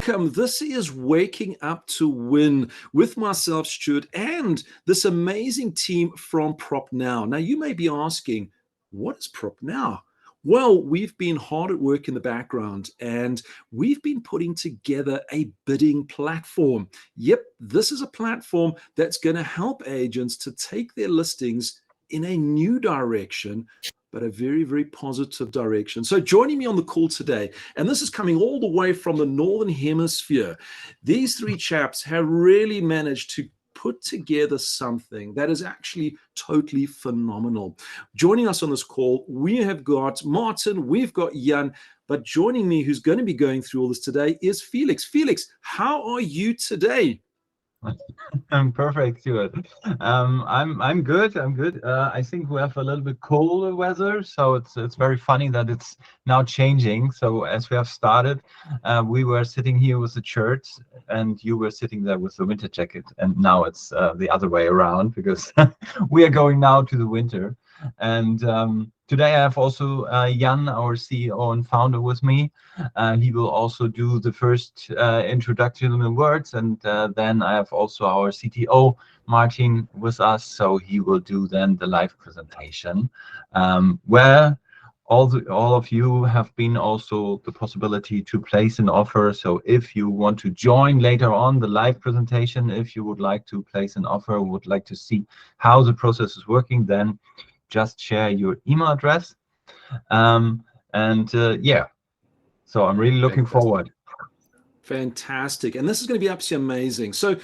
welcome. This is Waking Up to Win with myself, Stuart, and this amazing team from PropNow. Now, you may be asking, what is PropNow? Well, we've been hard at work in the background and we've been putting together a bidding platform. Yep, this is a platform that's going to help agents to take their listings in a new direction, but a very, very positive direction. So joining me on the call today, and this is coming all the way from the Northern Hemisphere, these three chaps have really managed to put together something that is actually totally phenomenal. Joining us on this call, we have got Martin, we've got Jan, but joining me, who's going to be going through all this today, is Felix. Felix, how are you today? I'm perfect, Stuart. I'm good. I'm good. I think we have a little bit colder weather, so it's very funny that it's now changing. So as we have started, we were sitting here with the shirt, and you were sitting there with the winter jacket, and now it's the other way around because we are going now to the winter. And today I have also Jan, our CEO and founder, with me. He will also do the first introductory words, and then I have also our CTO, Martin, with us. So he will do then the live presentation, where all of you have been also the possibility to place an offer. So if you want to join later on the live presentation, if you would like to place an offer, would like to see how the process is working, then just share your email address. Yeah, so I'm really looking forward. Fantastic. And this is going to be absolutely amazing. So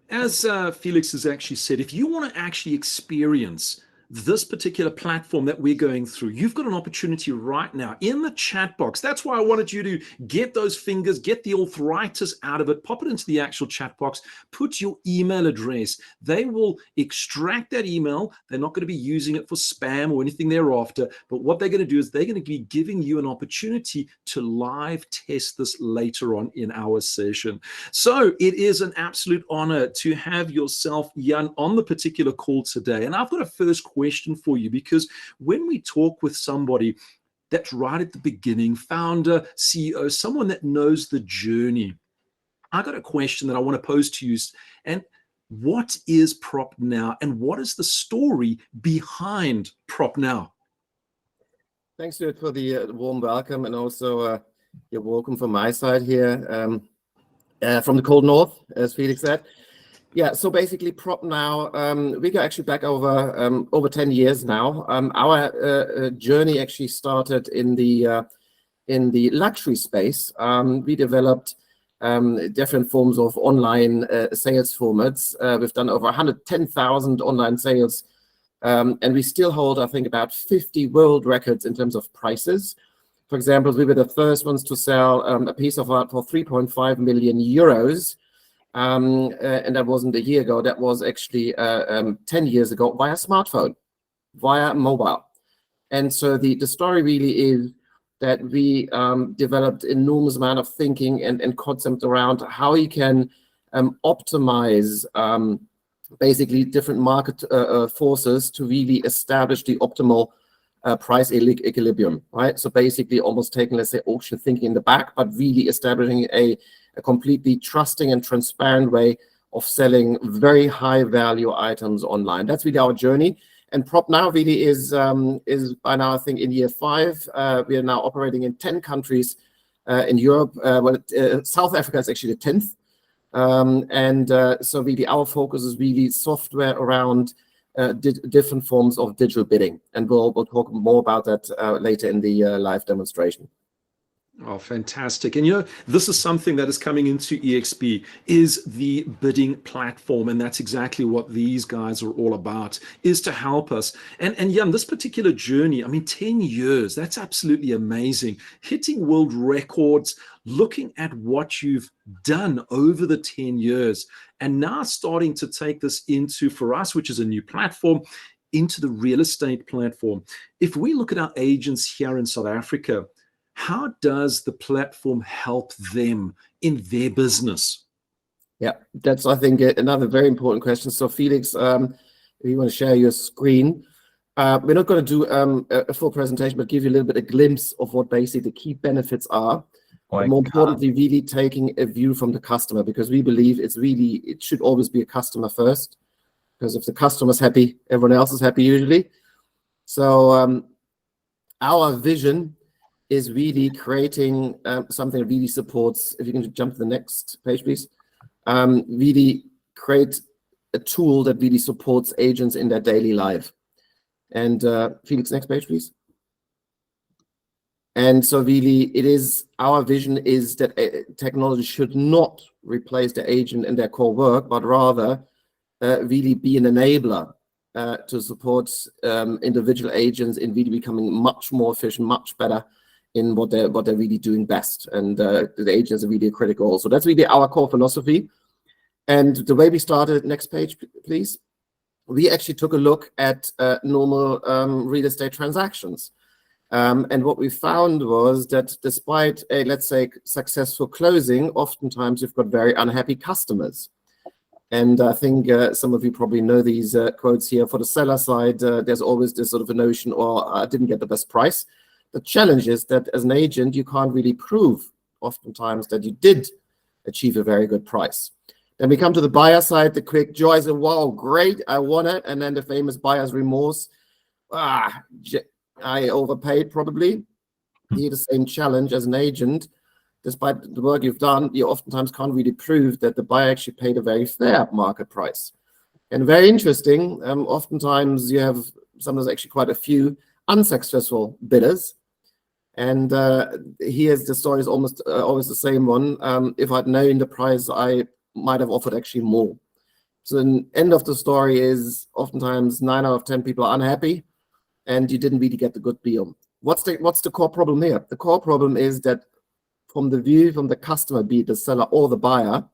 as Felix has actually said, if you want to actually experience this particular platform that we're going through, you've got an opportunity right now in the chat box. That's why I wanted you to get those fingers, get the arthritis out of it, pop it into the actual chat box, put your email address. They will extract that email. They're not going to be using it for spam or anything thereafter, but what they're going to do is they're going to be giving you an opportunity to live test this later on in our session. So it is an absolute honor to have yourself, Jan, on the particular call today. And I've got a first question for you, because when we talk with somebody that's right at the beginning, founder, CEO, someone that knows the journey, I got a question that I want to pose to you. And what is PropNow, and what is the story behind PropNow? Thanks, Stuart, for the warm welcome, and also you're welcome from my side here from the cold north, as Felix said. Yeah, so basically PropNow, we go actually back over 10 years now. Our journey actually started in the luxury space. We developed different forms of online sales formats. We've done over 110,000 online sales, and we still hold, I think, about 50 world records in terms of prices. For example, we were the first ones to sell a piece of art for 3.5 million euros. And that wasn't a year ago. That was actually 10 years ago via smartphone, via mobile. And so the story really is that we developed enormous amount of thinking and concept around how you can optimize basically different market forces to really establish the optimal price equilibrium, right? So basically almost taking, let's say, auction thinking in the back, but really establishing a completely trusting and transparent way of selling very high value items online. That's really our journey. And PropNow really is by now, I think, in year 5. We are now operating in 10 countries in Europe. South Africa is actually the 10th. So really our focus is really software around different forms of digital bidding. And we'll talk more about that later in the live demonstration. Oh, fantastic. And this is something that is coming into EXP, is the bidding platform. And that's exactly what these guys are all about, is to help us. And Jan, this particular journey, I mean, 10 years, that's absolutely amazing. Hitting world records, looking at what you've done over the 10 years, and now starting to take this into, for us, which is a new platform, into the real estate platform. If we look at our agents here in South Africa, how does the platform help them in their business? Yeah, that's, I think, another very important question. So Felix, if you want to share your screen, we're not going to do a full presentation, but give you a little bit of a glimpse of what basically the key benefits are but more importantly, really taking a view from the customer, because we believe it should always be a customer first, because if the customer's happy, everyone else is happy usually. So our vision is really creating something that really supports, if you can jump to the next page, please, really create a tool that really supports agents in their daily life. And Felix, next page, please. And so really our vision is that technology should not replace the agent in their core work, but rather really be an enabler to support individual agents in really becoming much more efficient, much better in what they're really doing best. And the agents are really critical. So that's really our core philosophy. And the way we started, next page, please. We actually took a look at normal real estate transactions. And what we found was that despite a, let's say, successful closing, oftentimes you've got very unhappy customers. And I think some of you probably know these quotes here. For the seller side, there's always this sort of a notion, or I didn't get the best price. The challenge is that as an agent, you can't really prove oftentimes that you did achieve a very good price. Then we come to the buyer side, the quick joy is, wow, great, I won it. And then the famous buyer's remorse. I overpaid probably. Here the same challenge as an agent. Despite the work you've done, you oftentimes can't really prove that the buyer actually paid a very fair market price. And very interesting, oftentimes you have sometimes actually quite a few unsuccessful bidders. And here's the story is almost always the same one. If I'd known the price, I might have offered actually more. So the end of the story is oftentimes 9 out of 10 people are unhappy and you didn't really get the good deal. What's the core problem here? The core problem is that from the view from the customer, be it the seller or the buyer,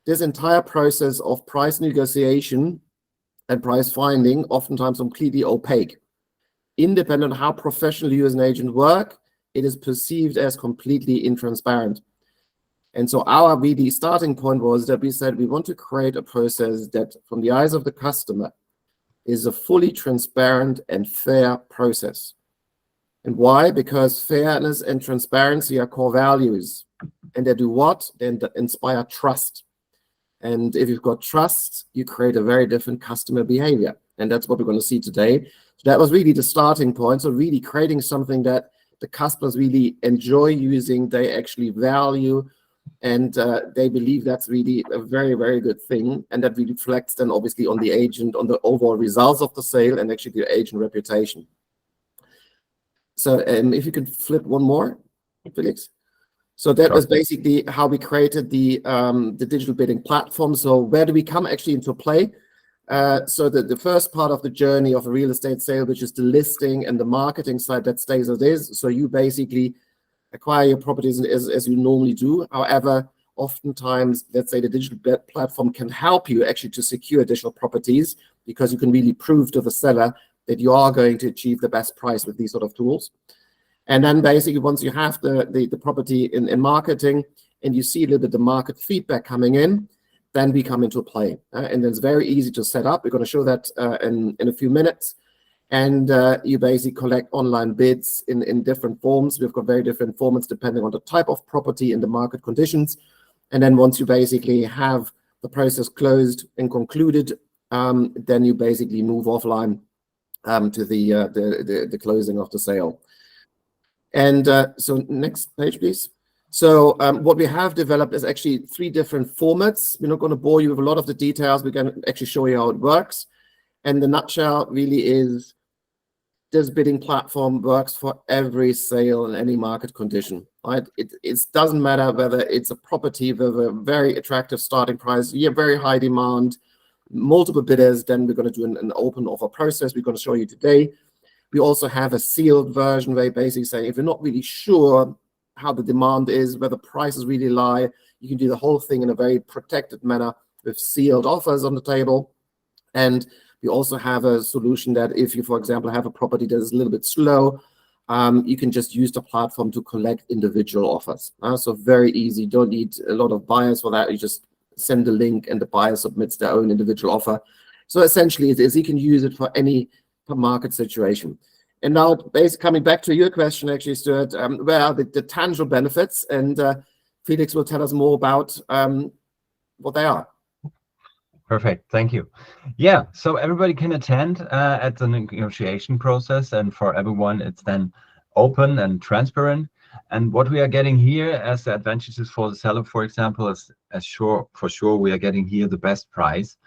this entire process of price negotiation and price finding oftentimes completely opaque. Independent of how professional you as an agent work, it is perceived as completely intransparent. And so our really starting point was that we said we want to create a process that from the eyes of the customer is a fully transparent and fair process. And why? Because fairness and transparency are core values. And they do what? They inspire trust. And if you've got trust, you create a very different customer behavior. And that's what we're going to see today. So that was really the starting point. So really creating something that the customers really enjoy using, they actually value, and they believe that's really a very, very good thing. And that really reflects then obviously on the agent, on the overall results of the sale and actually the agent reputation. So if you could flip one more, Felix. So that was basically how we created the digital bidding platform. So where do we come actually into play? So the first part of the journey of a real estate sale, which is the listing and the marketing side, that stays as is. So you basically acquire your properties as you normally do. However, oftentimes, let's say the digital platform can help you actually to secure additional properties, because you can really prove to the seller that you are going to achieve the best price with these sort of tools. And then basically once you have the property in marketing and you see a little bit the market feedback coming in, then we come into play. And it's very easy to set up. We're going to show that in a few minutes. And you basically collect online bids in different forms. We've got very different formats depending on the type of property and the market conditions. And then once you basically have the process closed and concluded, then you basically move offline to the closing of the sale. And so next page, please. So what we have developed is actually 3 different formats. We're not going to bore you with a lot of the details. We're going to actually show you how it works. And the nutshell really is this bidding platform works for every sale in any market condition. Right? It doesn't matter whether it's a property with a very attractive starting price, very high demand, multiple bidders. Then we're going to do an open offer process. We're going to show you today. We also have a sealed version where you basically say, if you're not really sure how the demand is, whether prices really lie, you can do the whole thing in a very protected manner with sealed offers on the table. And we also have a solution that if you, for example, have a property that is a little bit slow, you can just use the platform to collect individual offers. So very easy. You don't need a lot of buyers for that. You just send the link and the buyer submits their own individual offer. So essentially it is, you can use it for any market situation. And now, basically, coming back to your question, actually, Stuart, where are the tangible benefits? And Felix will tell us more about what they are. Perfect. Thank you. Yeah, so everybody can attend at the negotiation process, and for everyone, it's then open and transparent. And what we are getting here as the advantages for the seller, for example, is for sure we are getting here the best price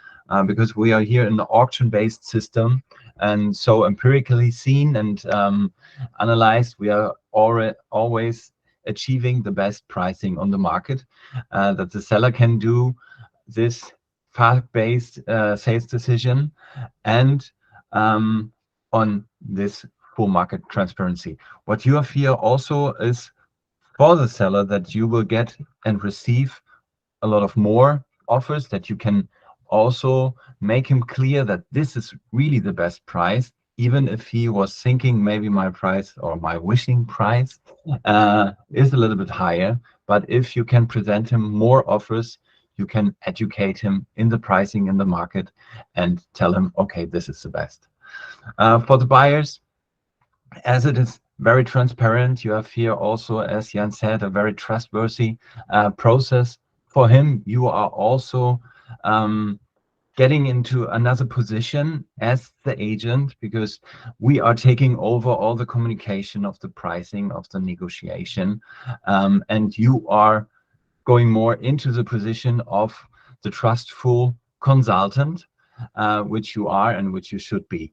because we are here in the auction-based system, and so empirically seen and analyzed, we are always achieving the best pricing on the market that the seller can do this fact-based sales decision and on this full market transparency. What you have here also is for the seller that you will get and receive a lot of more offers, that you can also make him clear that this is really the best price, even if he was thinking maybe my price or my wishing price is a little bit higher. But if you can present him more offers, you can educate him in the pricing in the market and tell him, okay, this is the best. For the buyers, as it is very transparent, you have here also, as Jan said, a very trustworthy process. For him, you are also getting into another position as the agent, because we are taking over all the communication of the pricing of the negotiation, and you are going more into the position of the trustful consultant, which you are and which you should be.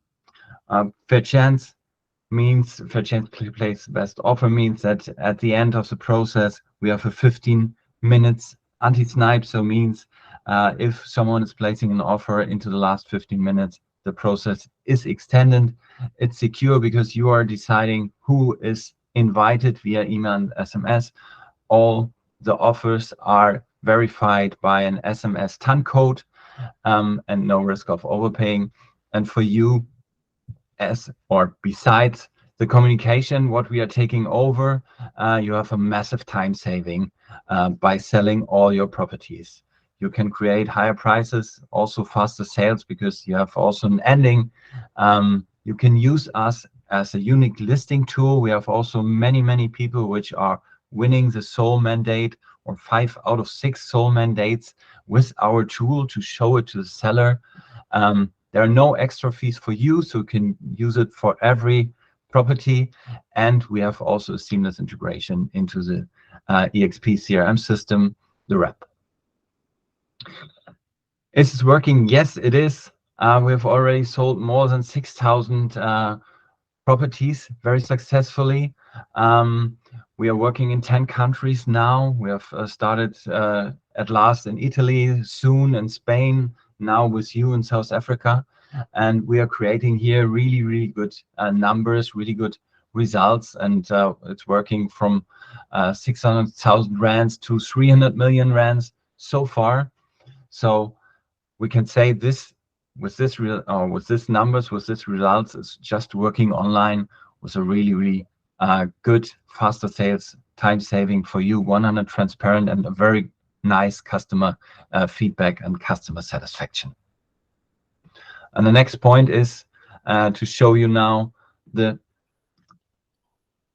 Fair chance place best offer means that at the end of the process, we have a 15 minutes anti-snipe. So means if someone is placing an offer into the last 15 minutes, the process is extended. It's secure because you are deciding who is invited via email and SMS. All the offers are verified by an SMS TAN code and no risk of overpaying. And for you, besides the communication, what we are taking over, you have a massive time saving by selling all your properties. You can create higher prices, also faster sales, because you have also an ending. You can use us as a unique listing tool. We have also many people which are winning the sole mandate or 5 out of 6 sole mandates with our tool to show it to the seller. There are no extra fees for you, so you can use it for every property. And we have also a seamless integration into the EXP CRM system, the rep. Is this working? Yes, it is. We have already sold more than 6,000 properties very successfully. We are working in 10 countries now. We have started at last in Italy, soon in Spain, now with you in South Africa. And we are creating here really good numbers, really good results. And it's working from 600,000 rands to 300 million rands so far. So we can say this with this numbers, with this results, is just working online with a really good, faster sales, time saving for you, 100% transparent, and a very nice customer feedback and customer satisfaction. And the next point is to show you now the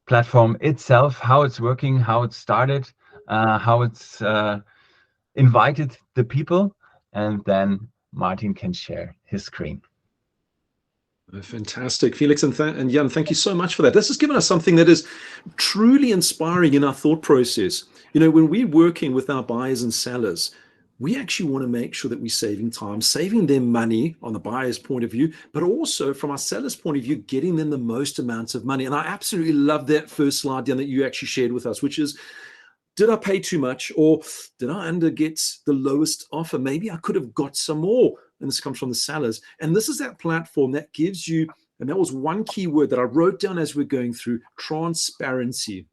platform itself, how it's working, how it started, how it's invited the people, and then Martin can share his screen. Fantastic. Felix and Jan, thank you so much for that. This has given us something that is truly inspiring in our thought process. You know, when we're working with our buyers and sellers, we actually want to make sure that we're saving time, saving them money on the buyer's point of view, but also from our seller's point of view, getting them the most amounts of money. And I absolutely love that first slide, Jan, that you actually shared with us, which is, did I pay too much, or did I get the lowest offer? Maybe I could have got some more. And this comes from the sellers. And this is that platform that gives you, and that was one key word that I wrote down as we're going through, transparency.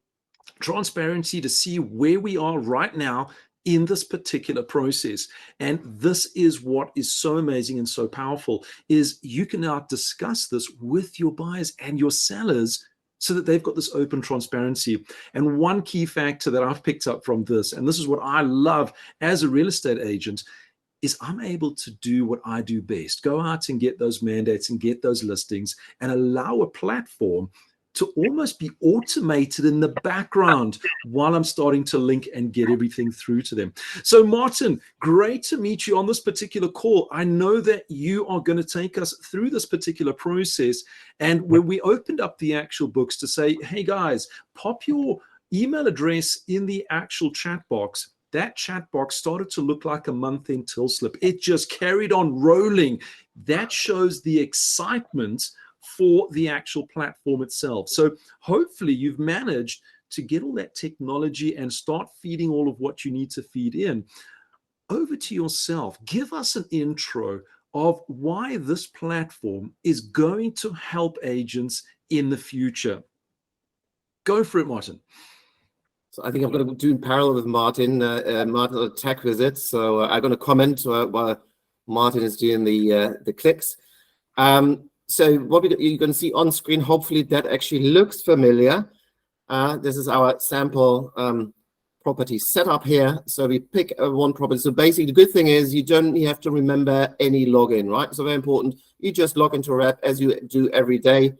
Transparency to see where we are right now in this particular process. And this is what is so amazing and so powerful, is you can now discuss this with your buyers and your sellers so that they've got this open transparency. And one key factor that I've picked up from this, and this is what I love as a real estate agent, is I'm able to do what I do best, go out and get those mandates and get those listings and allow a platform to almost be automated in the background while I'm starting to link and get everything through to them. So Martin, great to meet you on this particular call. I know that you are going to take us through this particular process. And when we opened up the actual books to say, hey guys, pop your email address in the actual chat box, that chat box started to look like a month-end till slip. It just carried on rolling. That shows the excitement for the actual platform itself. So hopefully you've managed to get all that technology and start feeding all of what you need to feed in. Over to yourself. Give us an intro of why this platform is going to help agents in the future. Go for it, Martin. So I think I'm going to do in parallel with Martin. Martin on a tech visit. So I'm going to comment while Martin is doing the clicks. So what you're going to see on screen, hopefully that actually looks familiar. This is our sample property setup here. So we pick one property. So basically the good thing is you don't have to remember any login, right? So very important. You just log into a rep as you do every day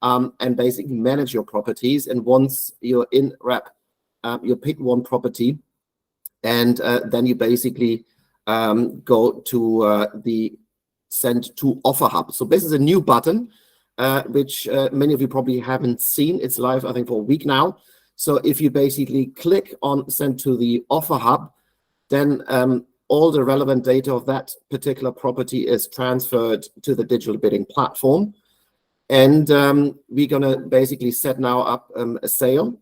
and basically manage your properties. And once you're in rep, you pick one property and then you basically go to the send to offer hub. So this is a new button, which many of you probably haven't seen. It's live, I think, for a week now. So if you basically click on send to the offer hub, then all the relevant data of that particular property is transferred to the digital bidding platform. And we're going to basically set now up a sale.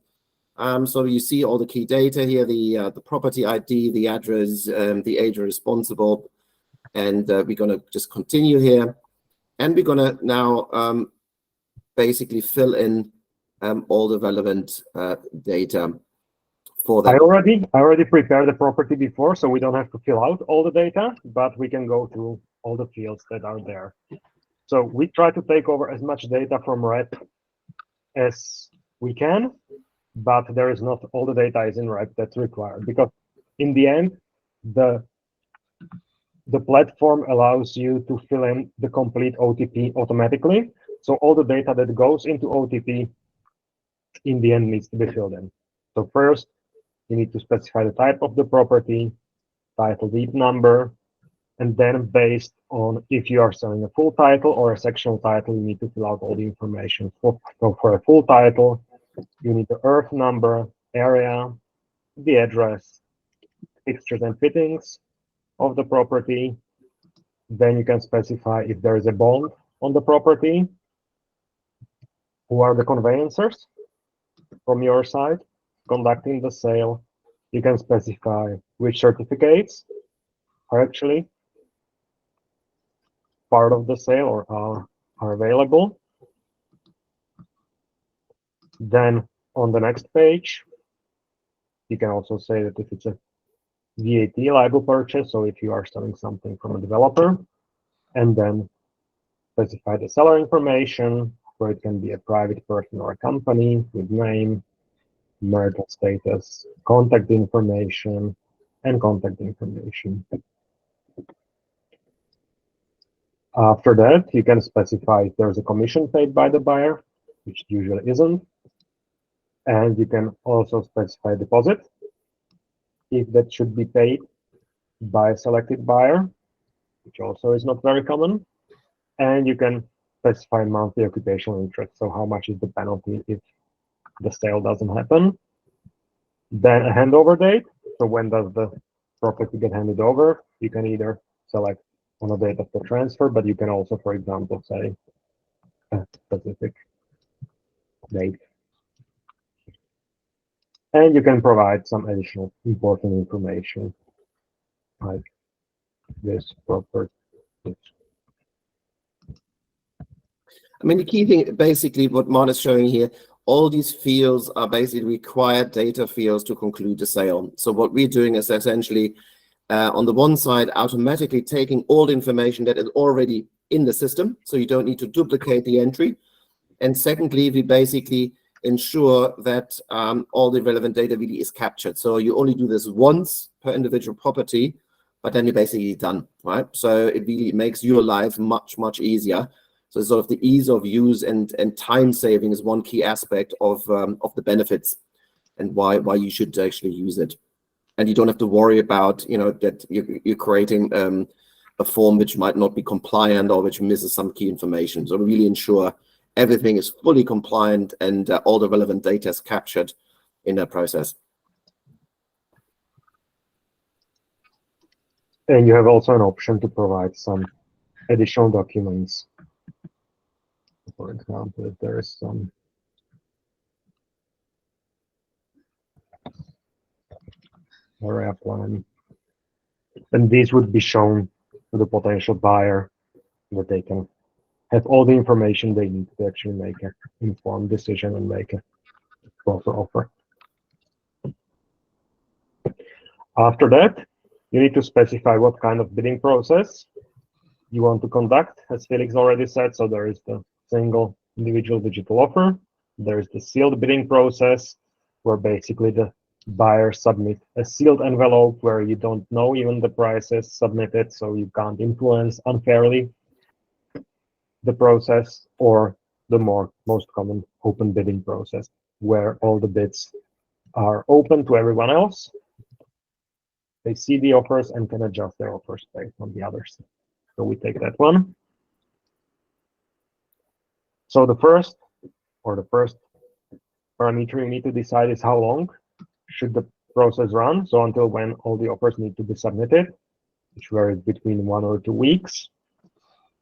So you see all the key data here, the property ID, the address, the agent responsible. And we're going to just continue here. And we're going to now basically fill in all the relevant data for that. I already prepared the property before, so we don't have to fill out all the data, but we can go through all the fields that are there. So we try to take over as much data from rep as we can, but there is not all the data is in rep that's required, because in the end, the platform allows you to fill in the complete OTP automatically. So all the data that goes into OTP in the end needs to be filled in. So first, you need to specify the type of the property, title deed number, and then based on if you are selling a full title or a sectional title, you need to fill out all the information. So for a full title, you need the earth number, area, the address, fixtures and fittings of the property. Then you can specify if there is a bond on the property, who are the conveyancers from your side conducting the sale. You can specify which certificates are actually part of the sale or are available. Then on the next page, you can also say that if it's a VAT liable purchase, so if you are selling something from a developer, and then specify the seller information, where it can be a private person or a company with name, marital status, contact information, and contact information. After that, you can specify if there's a commission paid by the buyer, which usually isn't. And you can also specify deposit, if that should be paid by a selected buyer, which also is not very common. And you can specify monthly occupational interest. So how much is the penalty if the sale doesn't happen? Then a handover date. So when does the property get handed over? You can either select on a date of the transfer, but you can also, for example, say a specific date. And you can provide some additional important information like this property. I mean, the key thing, basically, what Martin is showing here, all these fields are basically required data fields to conclude the sale. So what we're doing is essentially, on the one side, automatically taking all the information that is already in the system, so you don't need to duplicate the entry. And secondly, we basically ensure that all the relevant data really is captured. So you only do this once per individual property, but then you're basically done, right? So it really makes your life much, much easier. So sort of the ease of use and time saving is one key aspect of the benefits and why you should actually use it. And you don't have to worry about, you know, that you're creating a form which might not be compliant or which misses some key information. So really ensure everything is fully compliant and all the relevant data is captured in that process. And you have also an option to provide some additional documents. For example, if there is some area plan, then these would be shown to the potential buyer, that they can have all the information they need to actually make an informed decision and make a proper offer. After that, you need to specify what kind of bidding process you want to conduct, as Felix already said. So there is the single individual digital offer. There is the sealed bidding process, where basically the buyer submit a sealed envelope where you don't know even the prices submitted, so you can't influence unfairly the process, or the most common open bidding process, where all the bids are open to everyone else. They see the offers and can adjust their offers based on the others. So we take that one. So the first parameter you need to decide is how long should the process run. So until when all the offers need to be submitted, which varies between 1 or 2 weeks.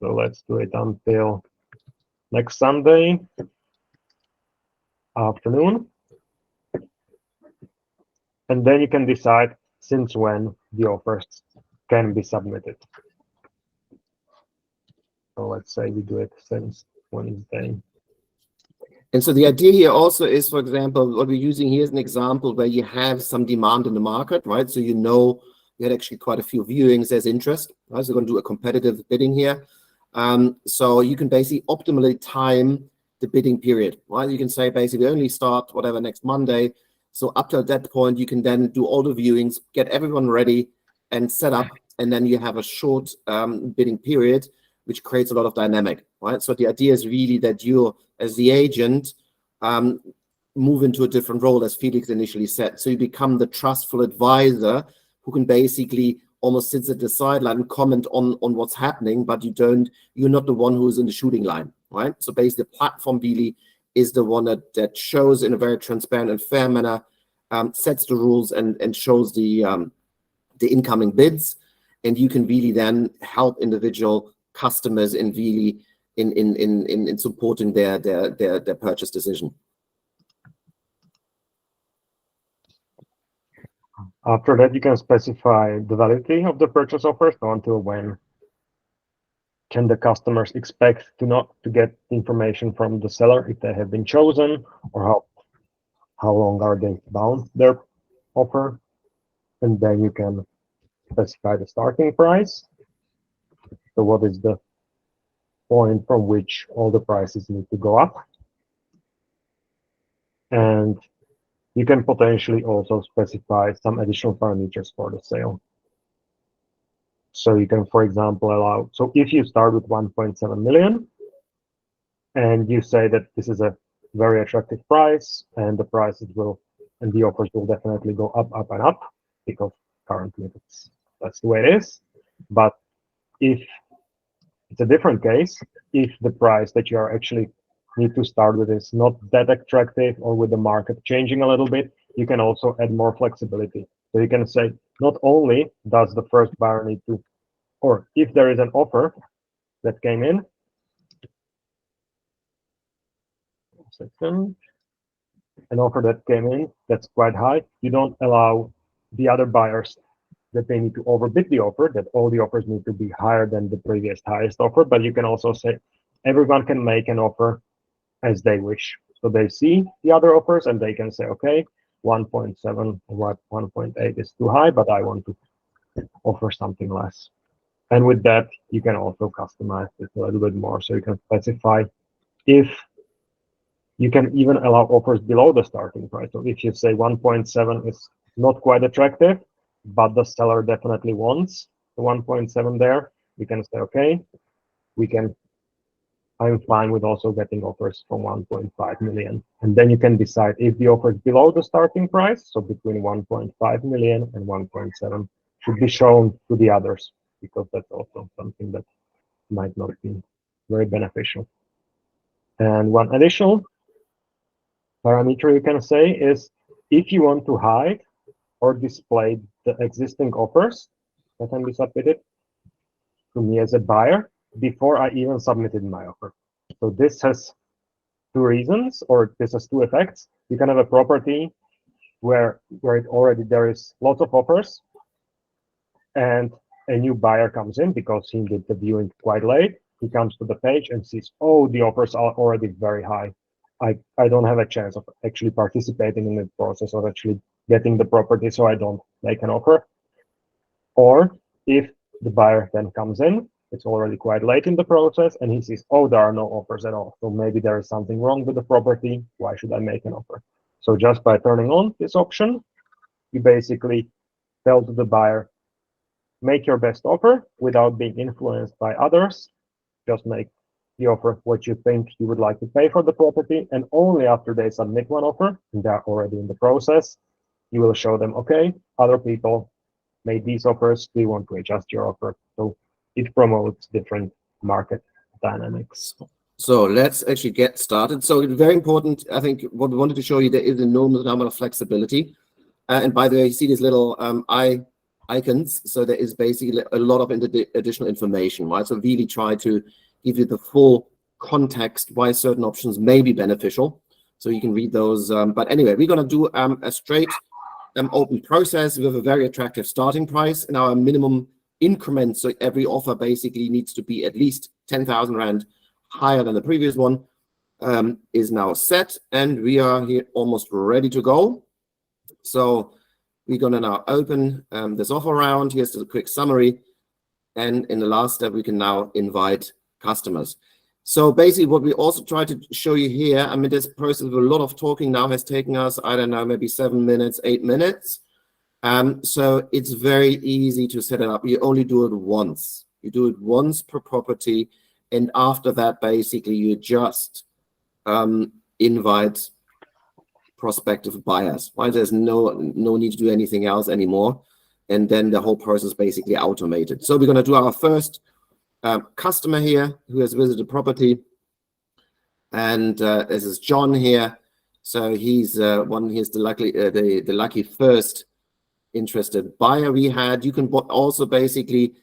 So let's do it until next Sunday afternoon. And then you can decide since when the offers can be submitted. So let's say we do it since Wednesday. And so the idea here also is, for example, what we're using here is an example where you have some demand in the market, right? So you know you had actually quite a few viewings, there's interest, right? So we're going to do a competitive bidding here. So you can basically optimally time the bidding period, right? You can say basically only start whatever next Monday. So up to that point, you can then do all the viewings, get everyone ready and set up, and then you have a short bidding period, which creates a lot of dynamic, right? So the idea is really that you, as the agent, move into a different role, as Felix initially said. So you become the trustful advisor who can basically almost sit at the sideline and comment on what's happening, but you're not the one who is in the shooting line, right? So basically the platform really is the one that shows in a very transparent and fair manner, sets the rules and shows the incoming bids, and you can really then help individual customers in really in supporting their purchase decision. After that, you can specify the validity of the purchase offer. So until when can the customers expect to get information from the seller if they have been chosen, or how long are they bound their offer? And then you can specify the starting price. So what is the point from which all the prices need to go up? And you can potentially also specify some additional parameters for the sale. So you can, for example, allow, so if you start with 1.7 million and you say that this is a very attractive price and the prices will, and the offers will definitely go up, up and up, because currently that's the way it is. But if it's a different case, if the price that you are actually need to start with is not that attractive, or with the market changing a little bit, you can also add more flexibility. So you can say, not only does the first buyer need to, or if there is an offer that came in, an offer that came in that's quite high, you don't allow the other buyers that they need to overbid the offer, that all the offers need to be higher than the previous highest offer. But you can also say everyone can make an offer as they wish. So they see the other offers and they can say, okay, 1.7 or 1.8 is too high, but I want to offer something less. And with that, you can also customize it a little bit more. So you can specify if you can even allow offers below the starting price. So if you say 1.7 is not quite attractive, but the seller definitely wants the 1.7 there, we can say, okay, I'm fine with also getting offers from 1.5 million. And then you can decide if the offer is below the starting price, so between 1.5 million and 1.7 should be shown to the others, because that's also something that might not be very beneficial. And one additional parameter you can say is if you want to hide or display the existing offers that can be submitted to me as a buyer before I even submitted my offer. So this has two reasons, or this has two effects. You can have a property where it already there is lots of offers, and a new buyer comes in because he did the viewing quite late. He comes to the page and sees, oh, the offers are already very high. I don't have a chance of actually participating in the process of actually getting the property, so I don't make an offer. Or if the buyer then comes in, it's already quite late in the process, and he sees, oh, there are no offers at all. So maybe there is something wrong with the property. Why should I make an offer? So just by turning on this option, you basically tell to the buyer, make your best offer without being influenced by others. Just make the offer what you think you would like to pay for the property. And only after they submit one offer, and they're already in the process, you will show them, okay, other people made these offers. Do you want to adjust your offer? So it promotes different market dynamics. So let's actually get started. So it's very important. I think what we wanted to show you, there is an enormous amount of flexibility. And by the way, you see these little icons. So there is basically a lot of additional information, right? So really try to give you the full context why certain options may be beneficial. So you can read those. But anyway, we're going to do a straight open process with a very attractive starting price and our minimum increment. So every offer basically needs to be at least 10,000 Rand higher than the previous one, is now set. And we are here almost ready to go. So we're going to now open this offer round. Here's a quick summary. And in the last step, we can now invite customers. So basically what we also try to show you here, I mean, this process of a lot of talking now has taken us, I don't know, maybe 7 minutes, 8 minutes. So it's very easy to set it up. You only do it once. You do it once per property. And after that, basically, you just invite prospective buyers. Right? There's no need to do anything else anymore. And then the whole process is basically automated. So we're going to do our first customer here who has visited the property. And this is John here. So he's the lucky first interested buyer we had. You can also basically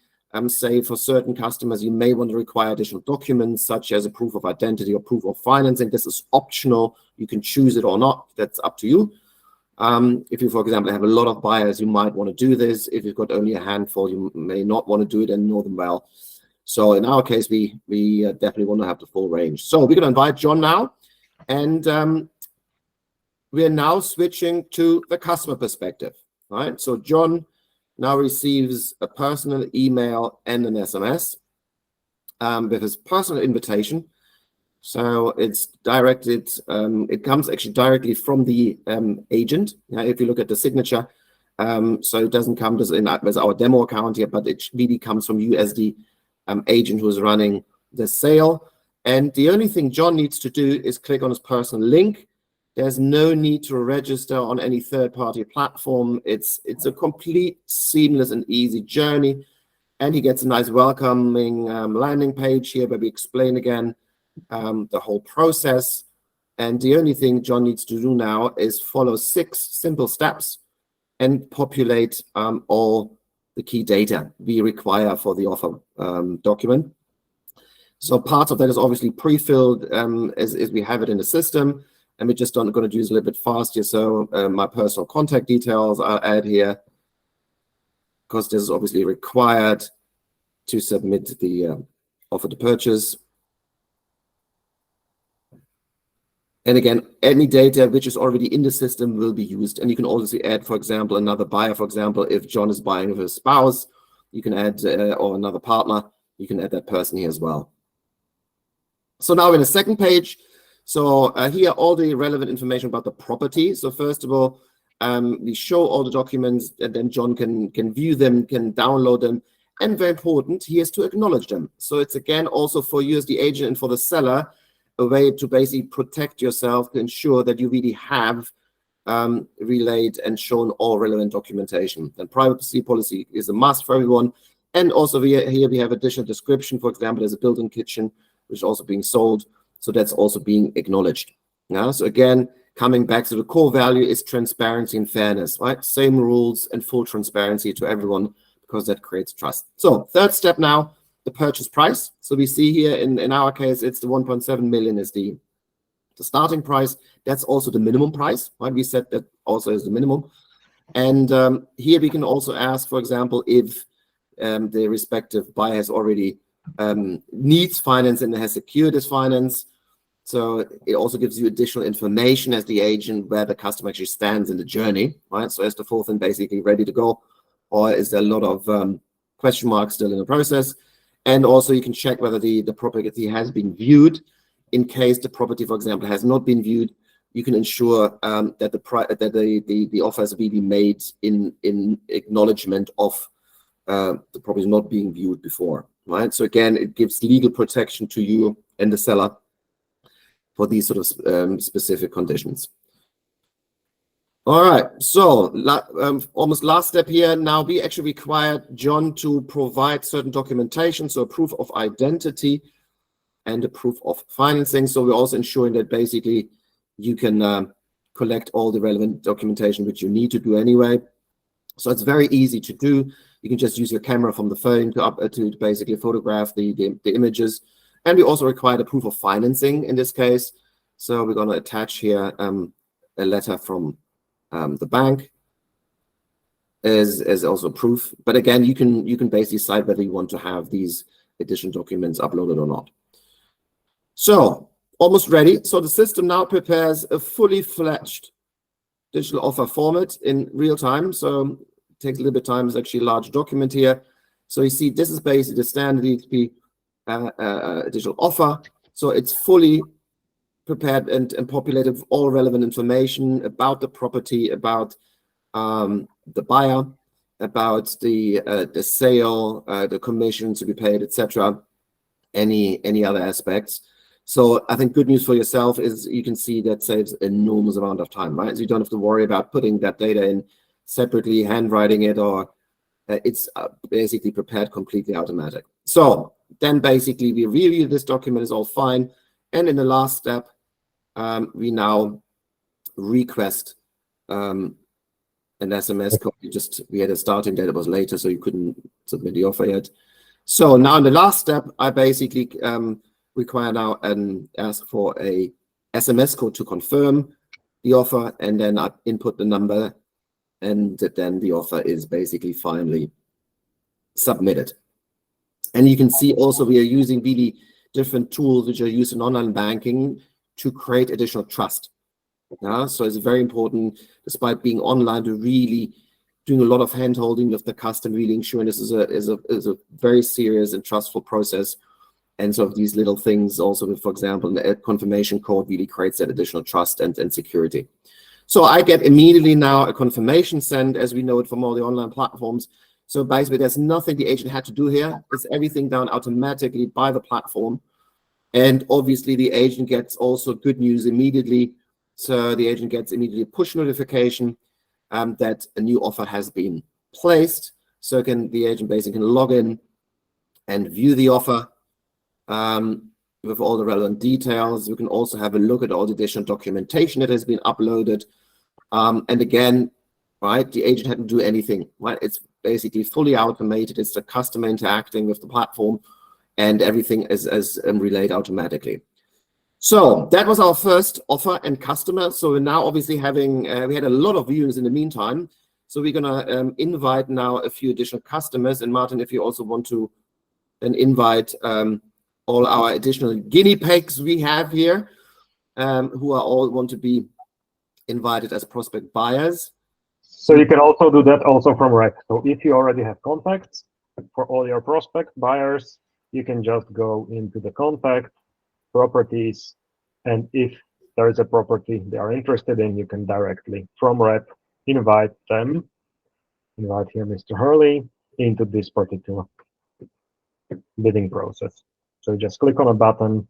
say for certain customers, you may want to require additional documents such as a proof of identity or proof of financing. This is optional. You can choose it or not. That's up to you. If you, for example, have a lot of buyers, you might want to do this. If you've got only a handful, you may not want to do it and know them well. So in our case, we definitely want to have the full range. So we're going to invite John now. And we are now switching to the customer perspective. Right? So John now receives a personal email and an SMS with his personal invitation. So it's directed, it comes actually directly from the agent. If you look at the signature, so it doesn't come as our demo account here, but it really comes from you as the agent who's running the sale. And the only thing John needs to do is click on his personal link. There's no need to register on any third-party platform. It's a complete, seamless, and easy journey. And he gets a nice welcoming landing page here where we explain again the whole process. And the only thing John needs to do now is follow 6 simple steps and populate all the key data we require for the offer document. So part of that is obviously pre-filled as we have it in the system. And we're just going to do this a little bit faster. So my personal contact details I'll add here, because this is obviously required to submit the offer to purchase. And again, any data which is already in the system will be used. And you can also add, for example, another buyer. For example, if John is buying with his spouse, you can add, or another partner, you can add that person here as well. So now in the second page, so here all the relevant information about the property. So first of all, we show all the documents, and then John can view them, can download them. And very important, he has to acknowledge them. So it's again also for you as the agent and for the seller, a way to basically protect yourself to ensure that you really have relayed and shown all relevant documentation. And privacy policy is a must for everyone. And also here we have additional description. For example, there's a built-in kitchen, which is also being sold. So that's also being acknowledged. Yeah. So again, coming back to the core value is transparency and fairness, right? Same rules and full transparency to everyone, because that creates trust. So third step now, the purchase price. So we see here in our case, it's the 1.7 million is the starting price. That's also the minimum price, right? We said that also is the minimum. And here we can also ask, for example, if the respective buyer has already needs finance and has secured his finance. So it also gives you additional information as the agent where the customer actually stands in the journey, right? So is the full thing basically ready to go, or is there a lot of question marks still in the process? And also you can check whether the property has been viewed. In case the property, for example, has not been viewed, you can ensure that the offer has been made in acknowledgement of the property not being viewed before, right? So again, it gives legal protection to you and the seller for these sort of specific conditions. All right, so almost last step here. Now we actually required John to provide certain documentation, so a proof of identity and a proof of financing. So we're also ensuring that basically you can collect all the relevant documentation which you need to do anyway. So it's very easy to do. You can just use your camera from the phone to basically photograph the images. And we also require a proof of financing in this case. So we're going to attach here a letter from the bank as also proof. But again, you can basically decide whether you want to have these additional documents uploaded or not. So almost ready. So the system now prepares a fully fledged digital offer format in real time. So it takes a little bit of time. It's actually a large document here. So you see, this is basically the standard EXP digital offer. So it's fully prepared and populated with all relevant information about the property, about the buyer, about the sale, the commission to be paid, etc. Any other aspects. So I think good news for yourself is you can see that saves enormous amount of time, right? So you don't have to worry about putting that data in separately, handwriting it, or it's basically prepared completely automatic. So then basically we review this document is all fine. And in the last step, we now request an SMS code. We had a starting date that was later, so you couldn't submit the offer yet. So now in the last step, I basically require now and ask for a SMS code to confirm the offer, and then I input the number, and then the offer is basically finally submitted. And you can see also we are using really different tools which are used in online banking to create additional trust. Yeah, so it's very important, despite being online, to really doing a lot of hand-holding with the customer, really ensuring this is a very serious and trustful process. And so these little things also, for example, a confirmation code really creates that additional trust and security. So I get immediately now a confirmation sent, as we know it from all the online platforms. So basically, there's nothing the agent had to do here. It's everything done automatically by the platform. And obviously, the agent gets also good news immediately. So the agent gets immediately a push notification that a new offer has been placed. So the agent basically can log in and view the offer with all the relevant details. We can also have a look at all the additional documentation that has been uploaded. And again, right, the agent hadn't do anything, right? It's basically fully automated. It's the customer interacting with the platform, and everything is relayed automatically. So that was our first offer and customer. So we're now obviously having, we had a lot of views in the meantime. So we're gonna invite now a few additional customers. And Martin, if you also want to then invite all our additional guinea pigs we have here, who are all want to be invited as prospect buyers. So you can also do that also from Rec. So if you already have contacts for all your prospect buyers, you can just go into the contact, properties, and if there is a property they are interested in, you can directly from Rep invite them, invite here Mr. Hurley into this particular bidding process. So you just click on a button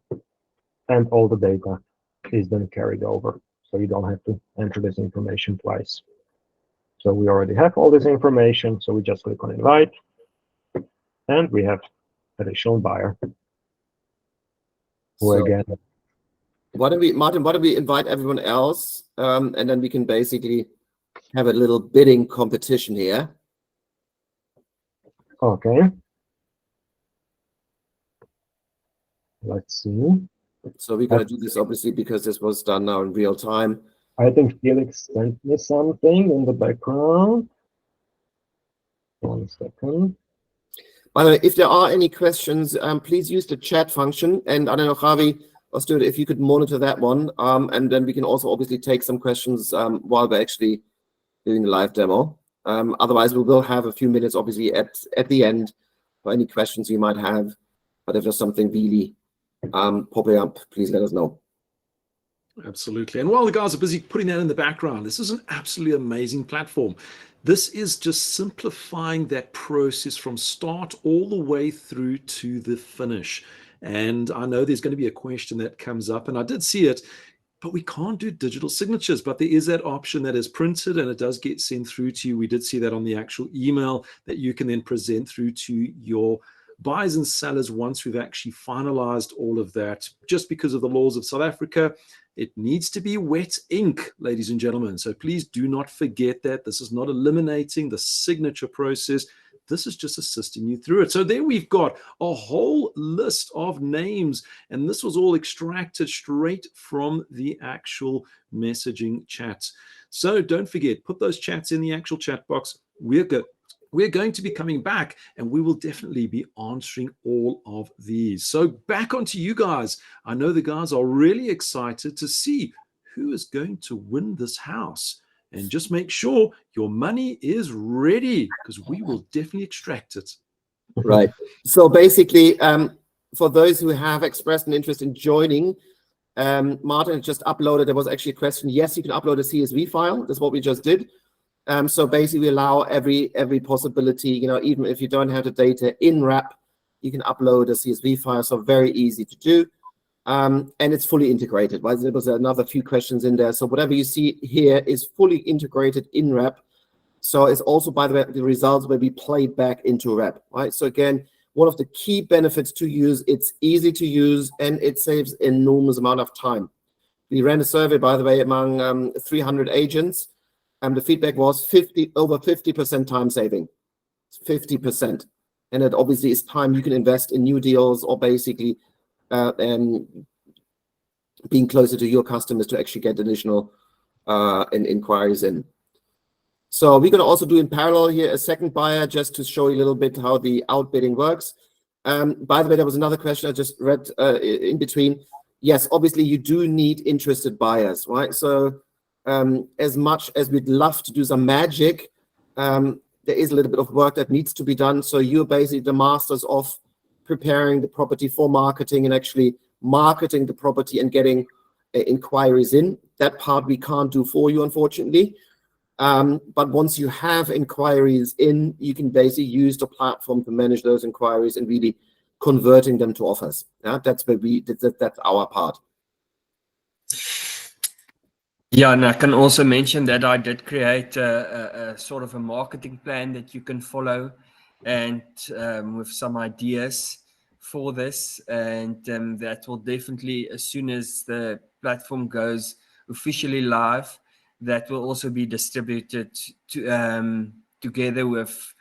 and all the data is then carried over. So you don't have to enter this information twice. So we already have all this information. So we just click on invite and we have additional buyer. Who So again, why don't we, Martin, why don't we invite everyone else, and then we can basically have a little bidding competition here. okay. Let's see. So we're going to do this obviously because this was done now in real time. I think Felix sent me something in the background. 1 second. By the way, if there are any questions, please use the chat function. And I don't know, Javi or Stuart, if you could monitor that one. And then we can also obviously take some questions while we're actually doing the live demo. Otherwise, we will have a few minutes, obviously, at the end for any questions you might have. But if there's something really popping up, please let us know. Absolutely. And while the guys are busy putting that in the background, this is an absolutely amazing platform. This is just simplifying that process from start all the way through to the finish. And I know there's going to be a question that comes up, and I did see it, but we can't do digital signatures. But there is that option that is printed and it does get sent through to you. We did see that on the actual email that you can then present through to your buyers and sellers once we've actually finalized all of that. Just because of the laws of South Africa, it needs to be wet ink, ladies and gentlemen. So please do not forget that. This is not eliminating the signature process. This is just assisting you through it. So there we've got a whole list of names, and this was all extracted straight from the actual messaging chat. So don't forget, put those chats in the actual chat box. We're good. We're going to be coming back and we will definitely be answering all of these. So back onto you guys. I know the guys are really excited to see who is going to win this house. And just make sure your money is ready because we will definitely extract it. Right. So basically, for those who have expressed an interest in joining, Martin just uploaded, there was actually a question. Yes, you can upload a CSV file. That's what we just did. So basically, we allow every possibility, you know, even if you don't have the data in RAP, you can upload a CSV file. So very easy to do. And it's fully integrated, right? There was another few questions in there. So whatever you see here is fully integrated in RAP. So it's also, by the way, the results will be played back into RAP, right? So again, one of the key benefits to use, it's easy to use and it saves enormous amount of time. We ran a survey, by the way, among 300 agents. And the feedback was over 50% time saving, 50%. And it obviously is time you can invest in new deals or basically being closer to your customers to actually get additional inquiries in. So we're going to also do in parallel here a second buyer just to show you a little bit how the outbidding works. By the way, there was another question I just read in between. Yes, obviously you do need interested buyers, right? So as much as we'd love to do some magic, there is a little bit of work that needs to be done. So you're basically the masters of preparing the property for marketing and actually marketing the property and getting inquiries in. That part we can't do for you, unfortunately. But once you have inquiries in, you can basically use the platform to manage those inquiries and really converting them to offers. Yeah, that's where that's our part. Yeah, and I can also mention that I did create a sort of a marketing plan that you can follow, and with some ideas for this, and that will definitely, as soon as the platform goes officially live, that will also be distributed to, together with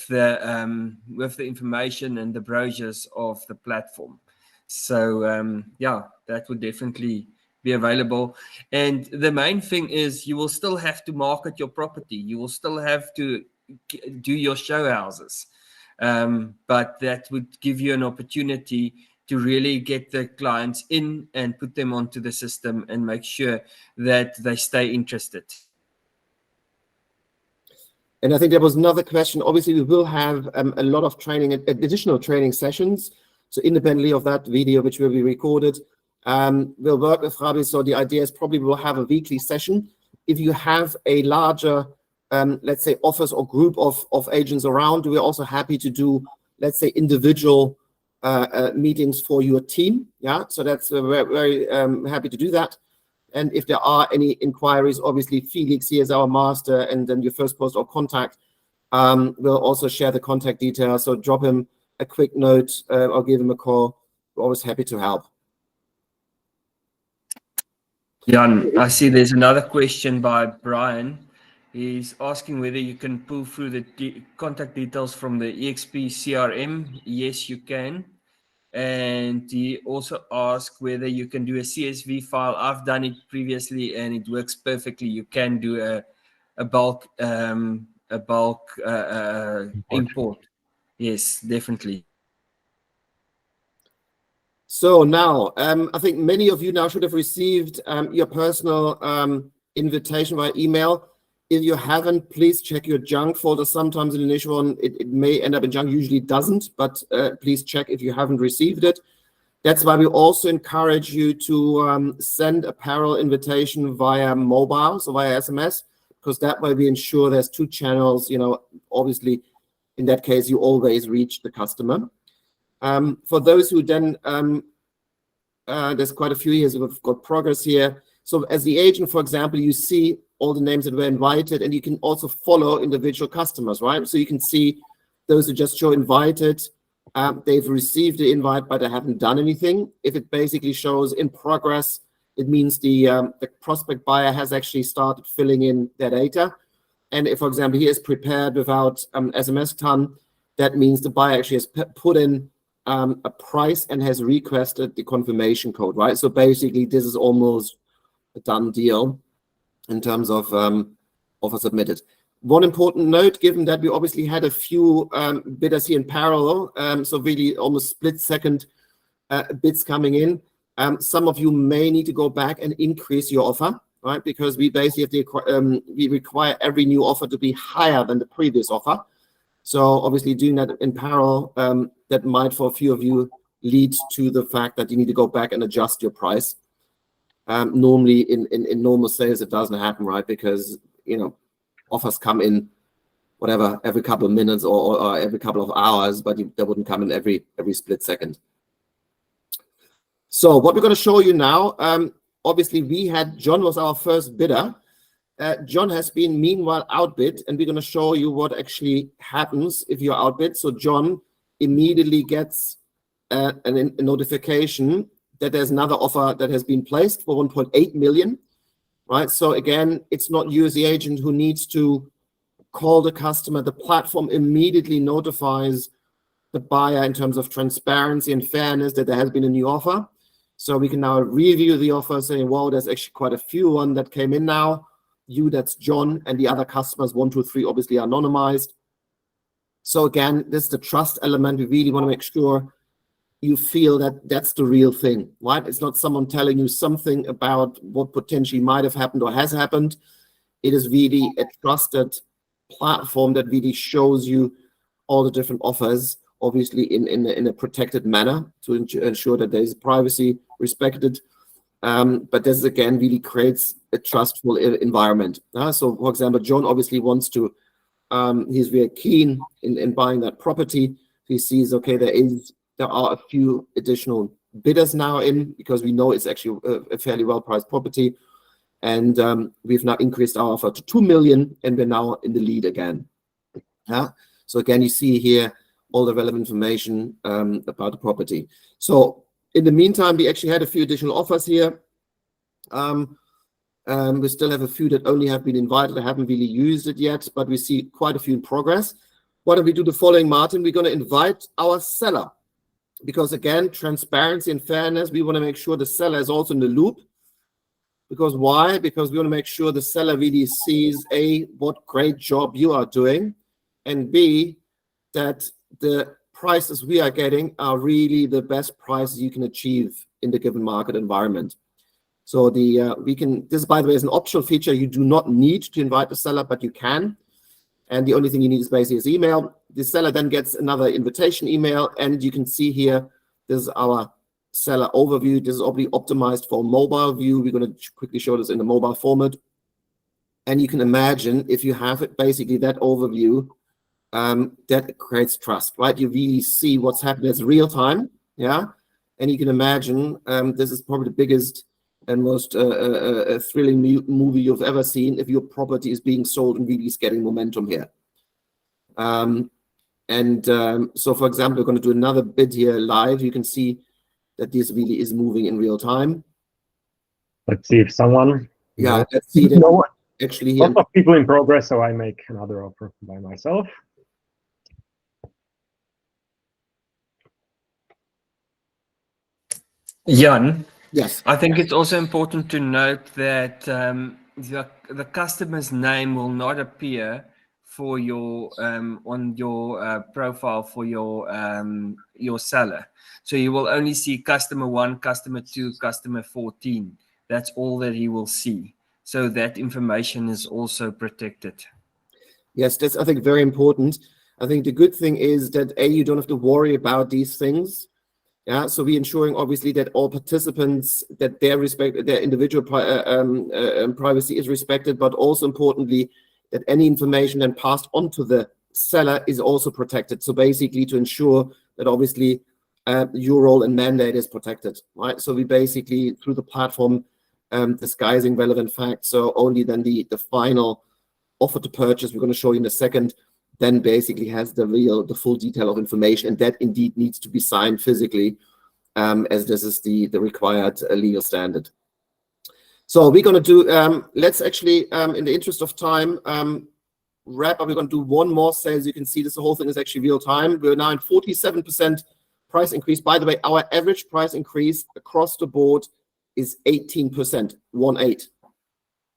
the information and the brochures of the platform. So yeah, that would definitely be available. And the main thing is you will still have to market your property. You will still have to do your show houses. But that would give you an opportunity to really get the clients in and put them onto the system and make sure that they stay interested. And I think there was another question. Obviously, we will have a lot of training, additional training sessions. So independently of that video, which will be recorded, we'll work with Javi. So the idea is probably we'll have a weekly session. If you have a larger, let's say, office or group of agents around, we're also happy to do let's say, individual meetings for your team. Yeah, so that's very, very happy to do that. And if there are any inquiries, obviously Felix here is our master, and then your first post or contact will also share the contact details. So drop him a quick note or give him a call. We're always happy to help. Jan, I see there's another question by Brian. He's asking whether you can pull through the contact details from the EXP CRM. Yes, you can. And he also asked whether you can do a CSV file. I've done it previously and it works perfectly. You can do a bulk import. Yes, definitely. So now, I think many of you now should have received your personal invitation by email. If you haven't, please check your junk folder. Sometimes in the initial one, it may end up in junk, usually doesn't, but please check if you haven't received it. That's why we also encourage you to send a parallel invitation via mobile, so via SMS, because that way we ensure there's two channels. You know, obviously, in that case, you always reach the customer. For those who then, there's quite a few years we've got progress here. So as the agent, for example, you see all the names that were invited, and you can also follow individual customers, right? So you can see those who just show invited, they've received the invite, but they haven't done anything. If it basically shows in progress, it means the prospect buyer has actually started filling in their data. And if, for example, he is prepared without SMS ton, that means the buyer actually has put in a price and has requested the confirmation code, right? So basically, this is almost a done deal in terms of offer submitted. One important note, given that we obviously had a few bidders here in parallel, so really almost split-second bids coming in, some of you may need to go back and increase your offer, right? Because we basically have to, we require every new offer to be higher than the previous offer. So obviously doing that in parallel, that might for a few of you lead to the fact that you need to go back and adjust your price. Normally in normal sales, it doesn't happen, right? Because, you know, offers come in whatever, every couple of minutes or every couple of hours, but they wouldn't come in every split second. So what we're going to show you now, obviously John was our first bidder. John has been meanwhile outbid, and we're going to show you what actually happens if you're outbid. So John immediately gets a notification that there's another offer that has been placed for 1.8 million, right? So again, it's not you as the agent who needs to call the customer. The platform immediately notifies the buyer in terms of transparency and fairness that there has been a new offer. So we can now review the offer saying, wow, there's actually quite a few one that came in now. You, that's John, and the other customers, 1, 2, 3, obviously are anonymized. So again, this is the trust element. We really want to make sure you feel that that's the real thing, right? It's not someone telling you something about what potentially might have happened or has happened. It is really a trusted platform that really shows you all the different offers, obviously in a protected manner to ensure that there is privacy respected. But this again really creates a trustful environment. So for example, John obviously wants to, he's very keen in buying that property. He sees, okay, there are a few additional bidders now in, because we know it's actually a fairly well-priced property. And we've now increased our offer to 2 million, and we're now in the lead again. So again, you see here all the relevant information about the property. So in the meantime, we actually had a few additional offers here. We still have a few that only have been invited. I haven't really used it yet, but we see quite a few in progress. Why don't we do the following, Martin? We're going to invite our seller, because again, transparency and fairness, we want to make sure the seller is also in the loop. Because why? Because we want to make sure the seller really sees, A, what great job you are doing, and B, that the prices we are getting are really the best prices you can achieve in the given market environment. So this, by the way, is an optional feature. You do not need to invite the seller, but you can. And the only thing you need is basically his email. The seller then gets another invitation email, and you can see here, this is our seller overview. This is obviously optimized for mobile view. We're going to quickly show this in the mobile format. And you can imagine if you have it, basically that overview that creates trust, right? You really see what's happening. It's real time, yeah? And you can imagine this is probably the biggest and most thrilling movie you've ever seen if your property is being sold and really is getting momentum here. So, for example, we're going to do another bid here live. You can see that this really is moving in real time. Let's see if someone. Yeah, let's see that. No, actually, here. lots of people in progress, so I make another offer by myself. Jan, Yes. I think it's also important to note that the customer's name will not appear for your on your profile for your seller. So you will only see customer 1, customer 2, customer 14. That's all that he will see. So that information is also protected. Yes, that's, I think, very important. I think the good thing is that you don't have to worry about these things. Yeah, so we're ensuring obviously that all participants, that their individual privacy is respected, but also importantly that any information then passed on to the seller is also protected. So basically to ensure that obviously your role and mandate is protected, right? So we basically through the platform disguising relevant facts. So only then the final offer to purchase, we're going to show you in a second, then basically has the full detail of information, and that indeed needs to be signed physically, as this is the required legal standard. So we're going to do, let's actually, in the interest of time, wrap up. We're going to do one more sale. As you can see, the whole thing is actually real time. We're now in 47% price increase. By the way, our average price increase across the board is 18%, 18,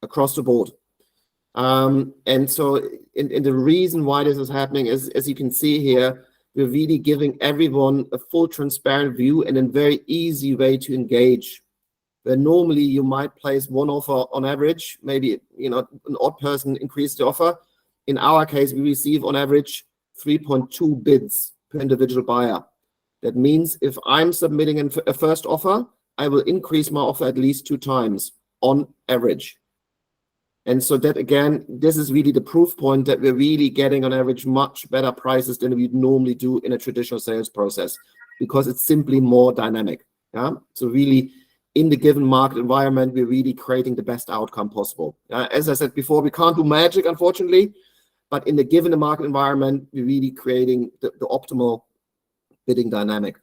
across the board. And so and the reason why this is happening is, as you can see here, we're really giving everyone a full transparent view and a very easy way to engage. Where normally you might place one offer on average, maybe an odd person increase the offer. In our case, we receive on average 3.2 bids per individual buyer. That means if I'm submitting a first offer, I will increase my offer at least 2 times on average. And so that, again, this is really the proof point that we're really getting on average much better prices than we normally do in a traditional sales process, because it's simply more dynamic. Yeah? So really, in the given market environment, we're really creating the best outcome possible. As I said before, we can't do magic, unfortunately, but in the given market environment, we're really creating the optimal bidding dynamic.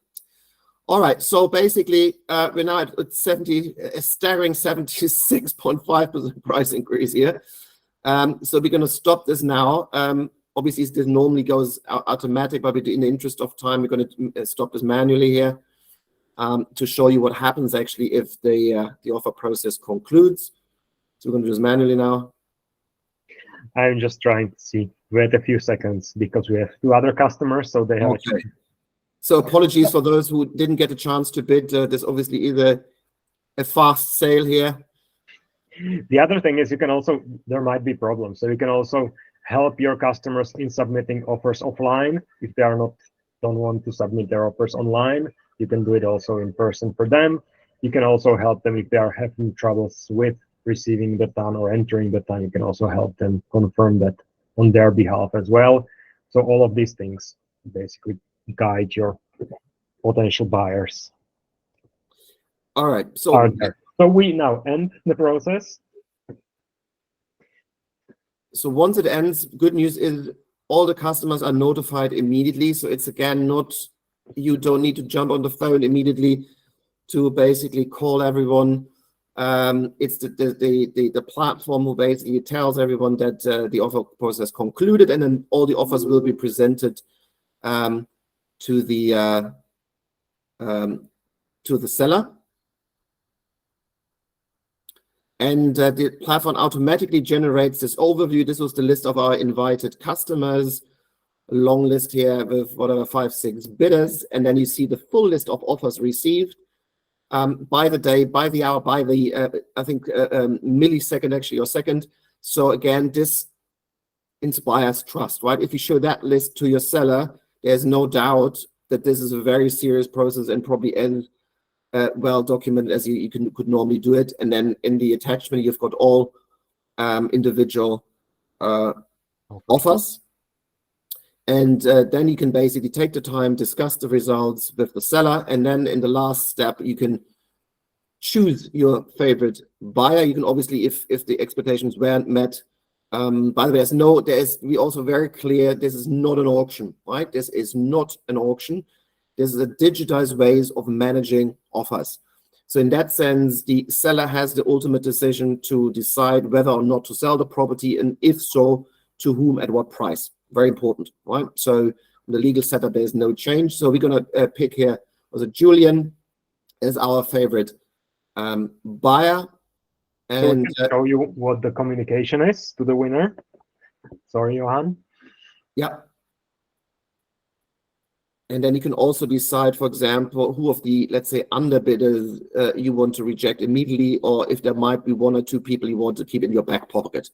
All right, so basically, we're now at a staggering 76.5% price increase here. So we're going to stop this now. Obviously, this normally goes automatic, but in the interest of time, we're going to stop this manually here to show you what happens actually if the offer process concludes. So we're going to do this manually now. I'm just trying to see. Wait a few seconds because we have 2 other customers, so they have a chance. So apologies for those who didn't get a chance to bid. There's obviously either a fast sale here. The other thing is there might be problems. So you can also help your customers in submitting offers offline. If they don't want to submit their offers online, you can do it also in person for them. You can also help them if they are having troubles with receiving the TAN or entering the TAN. You can also help them confirm that on their behalf as well. So all of these things basically guide your potential buyers. All right. So we now end the process. So once it ends, good news is all the customers are notified immediately. So it's again you don't need to jump on the phone immediately to basically call everyone. It's the platform who basically tells everyone that the offer process concluded, and then all the offers will be presented to the seller, and the platform automatically generates this overview. This was the list of our invited customers, a long list here with whatever 5, 6 bidders, and then you see the full list of offers received by the day, by the hour, by the I think millisecond actually or second. So again, this inspires trust, right? If you show that list to your seller, there's no doubt that this is a very serious process and probably ends well documented as you could normally do it. And then in the attachment, you've got all individual offers. And then you can basically take the time, discuss the results with the seller, and then in the last step, you can choose your favorite buyer. You can obviously, if the expectations weren't met, by the way, we also very clear, this is not an auction, right? This is not an auction. This is a digitized ways of managing offers. So in that sense, the seller has the ultimate decision to decide whether or not to sell the property, and if so, to whom, at what price. Very important, right? So the legal setup, there's no change. So we're going to pick here, was it Julian as our favorite buyer. And so I can show you what the communication is to the winner. Sorry, Johan. Yeah. And then you can also decide, for example, who of the, let's say, underbidders you want to reject immediately, or if there might be one or two people you want to keep in your back pocket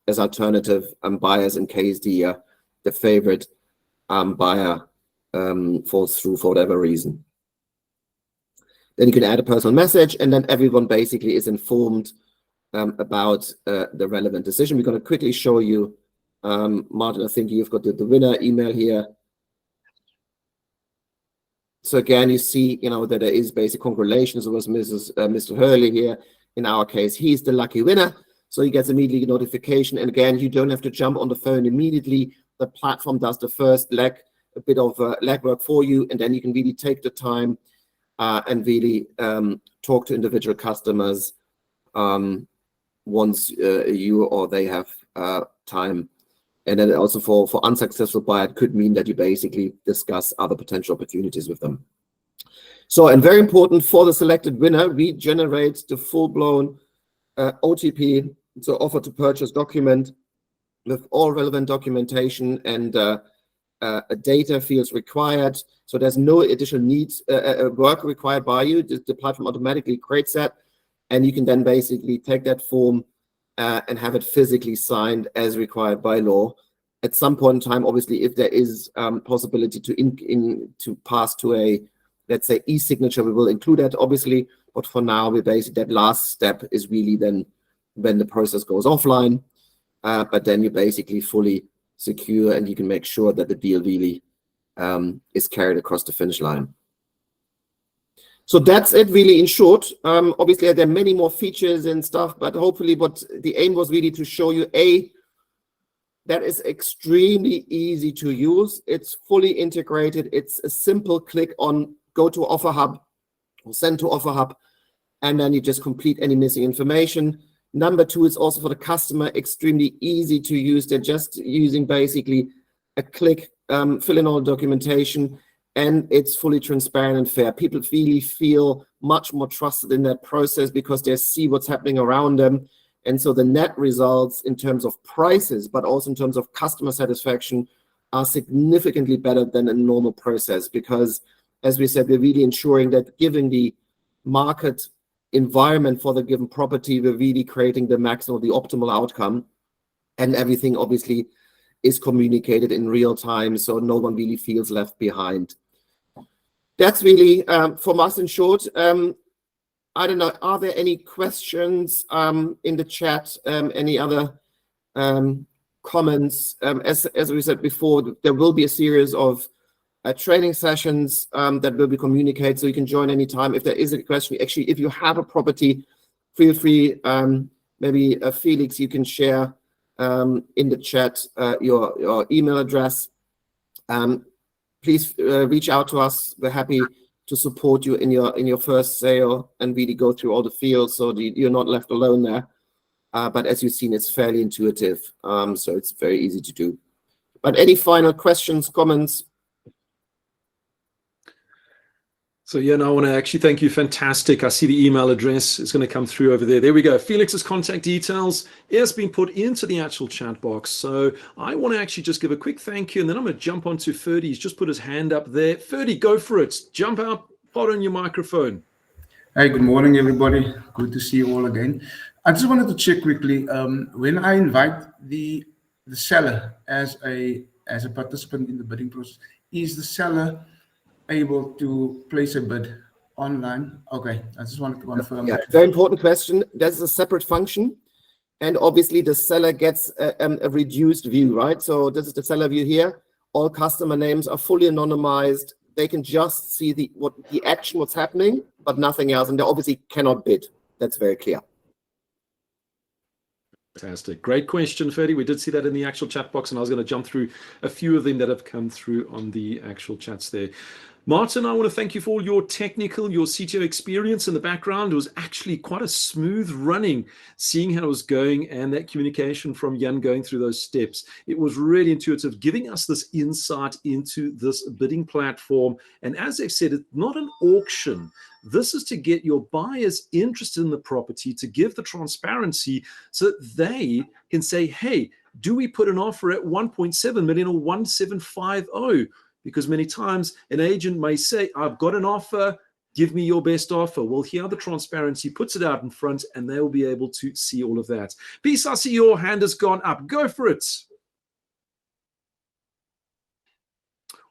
as alternative buyers in case the favorite buyer falls through for whatever reason. Then you can add a personal message, and then everyone basically is informed about the relevant decision. We're going to quickly show you, Martin, I think you've got the winner email here. So again, you see, that there is basic congratulations. It was Mr. Hurley here. In our case, he's the lucky winner. So he gets immediately a notification. And again, you don't have to jump on the phone immediately. The platform does the first leg, a bit of legwork for you. And then you can really take the time and really talk to individual customers once you or they have time. And then also for unsuccessful buyer, it could mean that you basically discuss other potential opportunities with them. So, and very important for the selected winner, we generate the full-blown OTP, so offer to purchase document with all relevant documentation and data fields required. So there's no additional needs, work required by you. The platform automatically creates that, and you can then basically take that form and have it physically signed as required by law. At some point in time, obviously, if there is possibility to pass to a, let's say, e-signature, we will include that, obviously. But for now, we basically, that last step is really then when the process goes offline. But then you're basically fully secure, and you can make sure that the deal really is carried across the finish line. So that's it, really, in short. Obviously, there are many more features and stuff, but hopefully what the aim was really to show you, that is extremely easy to use. It's fully integrated. It's a simple click on go to Offer Hub or send to Offer Hub, and then you just complete any missing information. Number two, it's also for the customer extremely easy to use. They're just using basically a click, fill in all the documentation, and it's fully transparent and fair. People really feel much more trusted in that process because they see what's happening around them. And so the net results in terms of prices, but also in terms of customer satisfaction, are significantly better than a normal process because, as we said, we're really ensuring that given the market environment for the given property, we're really creating the maximum, the optimal outcome, and everything obviously is communicated in real time, so no one really feels left behind. That's really from us in short. I don't know, are there any questions in the chat? Any other comments? As we said before, there will be a series of training sessions that will be communicated, so you can join anytime. If there is a question, actually, if you have a property, feel free, maybe Felix, you can share in the chat your email address. Please reach out to us. We're happy to support you in your first sale and really go through all the fields so you're not left alone there. But as you've seen, it's fairly intuitive, so it's very easy to do. But any final questions, comments? So yeah, no, I want to actually thank you. Fantastic. I see the email address is going to come through over there. There we go. Felix's contact details has been put into the actual chat box. So I want to actually just give a quick thank you, and then I'm going to jump onto Ferdy. He's just put his hand up there. Ferdy, go for it. Jump out, pot on your microphone. Hey, good morning, everybody. Good to see you all again. I just wanted to check quickly. When I invite the seller as a participant in the bidding process, is the seller able to place a bid online? Okay, I just wanted to confirm that. Very important question. There's a separate function, and obviously the seller gets a reduced view, right? So this is the seller view here. All customer names are fully anonymized. They can just see the action, what's happening, but nothing else. And they obviously cannot bid. That's very clear. Fantastic. Great question, Ferdy. We did see that in the actual chat box, and I was going to jump through a few of them that have come through on the actual chats there. Martin, I want to thank you for all your CTO experience in the background. It was actually quite a smooth running, seeing how it was going and that communication from Jan going through those steps. It was really intuitive, giving us this insight into this bidding platform. And as I said, it's not an auction. This is to get your buyers interested in the property, to give the transparency so that they can say, hey, do we put an offer at 1.7 million or 1.750? Because many times an agent may say, I've got an offer, give me your best offer. Well, here the transparency puts it out in front, and they will be able to see all of that. Peace, I see your hand has gone up. Go for it.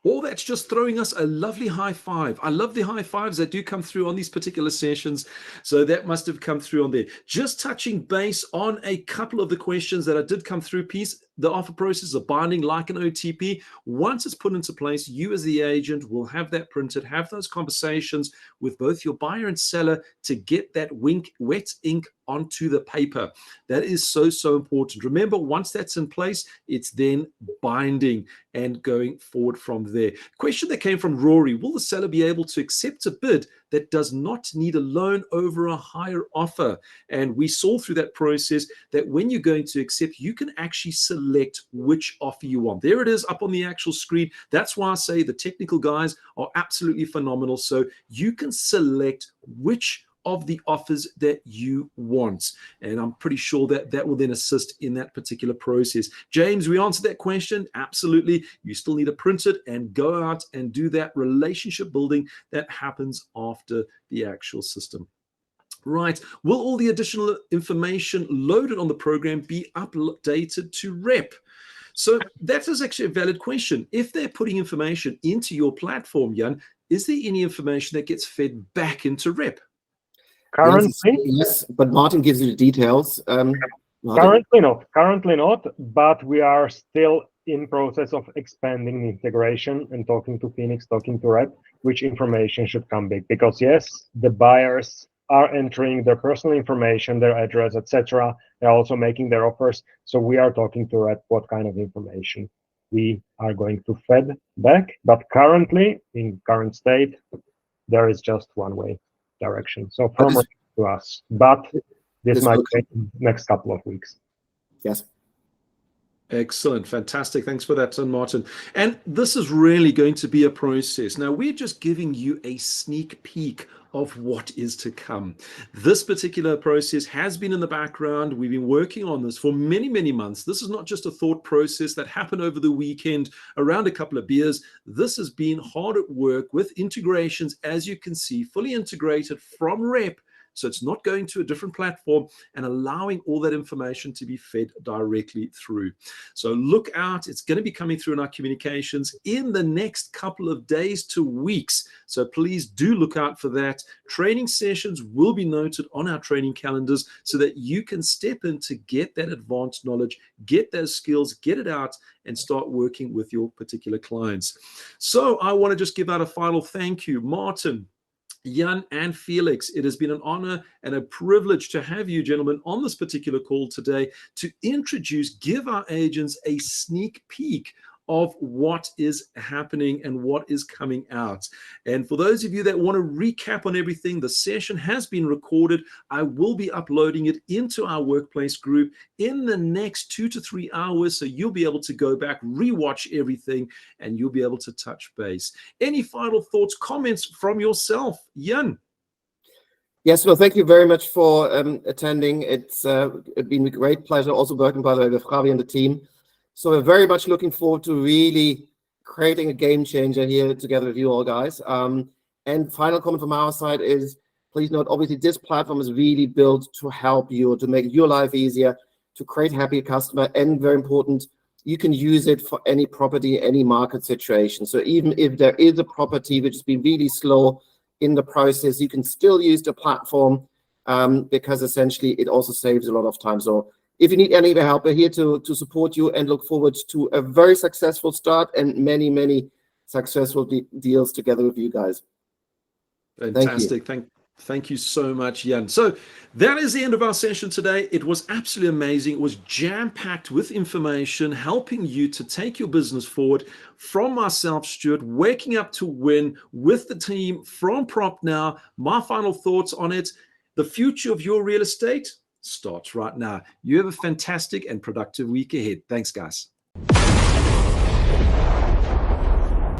All that's just throwing us a lovely high five. I love the high fives that do come through on these particular sessions. So that must have come through on there. Just touching base on a couple of the questions that I did come through, piece. The offer process is binding like an OTP. Once it's put into place, you as the agent will have that printed, have those conversations with both your buyer and seller to get that wet ink onto the paper. That is so, so important. Remember, once that's in place, it's then binding and going forward from there. Question that came from Rory: will the seller be able to accept a bid that does not need a loan over a higher offer? And we saw through that process that when you're going to accept, you can actually select which offer you want. There it is up on the actual screen. That's why I say the technical guys are absolutely phenomenal. So you can select which of the offers that you want. And I'm pretty sure that that will then assist in that particular process. James, we answered that question. Absolutely. You still need to print it and go out and do that relationship building that happens after the actual system. Right. Will all the additional information loaded on the program be updated to Rep? So that is actually a valid question. If they're putting information into your platform, Jan, is there any information that gets fed back into Rep? Currently, yes, but Martin gives you the details. Currently not, but we are still in process of expanding the integration and talking to Phoenix, talking to Rep, which information should come back. Because yes, the buyers are entering their personal information, their address, etc. They're also making their offers. So we are talking to Rep what kind of information we are going to fed back. But currently, in current state, there is just one way direction. So from Rep to us. But this might take the next couple of weeks. Yes. Excellent. Fantastic. Thanks for that, Martin. And this is really going to be a process. Now, we're just giving you a sneak peek of what is to come. This particular process has been in the background. We've been working on this for many, many months. This is not just a thought process that happened over the weekend around a couple of beers. This has been hard at work with integrations, as you can see, fully integrated from Rep. So it's not going to a different platform and allowing all that information to be fed directly through. So look out. It's going to be coming through in our communications in the next couple of days to weeks. So please do look out for that. Training sessions will be noted on our training calendars so that you can step in to get that advanced knowledge, get those skills, get it out, and start working with your particular clients. So I want to just give out a final thank you, Martin, Jan, and Felix. It has been an honor and a privilege to have you gentlemen on this particular call today to give our agents a sneak peek of what is happening and what is coming out. And for those of you that want to recap on everything, the session has been recorded. I will be uploading it into our workplace group in the next 2 to 3 hours. So you'll be able to go back, rewatch everything, and you'll be able to touch base. Any final thoughts, comments from yourself, Jan? Yes, well, thank you very much for attending. It's been a great pleasure also working, by the way, with Javi and the team. So we're very much looking forward to really creating a game changer here together with you all guys. And final comment from our side is, please note, obviously this platform is really built to help you, to make your life easier, to create happy customer, and very important, you can use it for any property, any market situation. So even if there is a property which has been really slow in the process, you can still use the platform because essentially it also saves a lot of time. So if you need any help, we're here to support you and look forward to a very successful start and many successful deals together with you guys. Fantastic. Thank you so much, Jan. So that is the end of our session today. It was absolutely amazing. It was jam-packed with information, helping you to take your business forward. From myself, Stuart, waking up to win with the team from PropNow. My final thoughts on it: the future of your real estate starts right now. You have a fantastic and productive week ahead. Thanks, guys.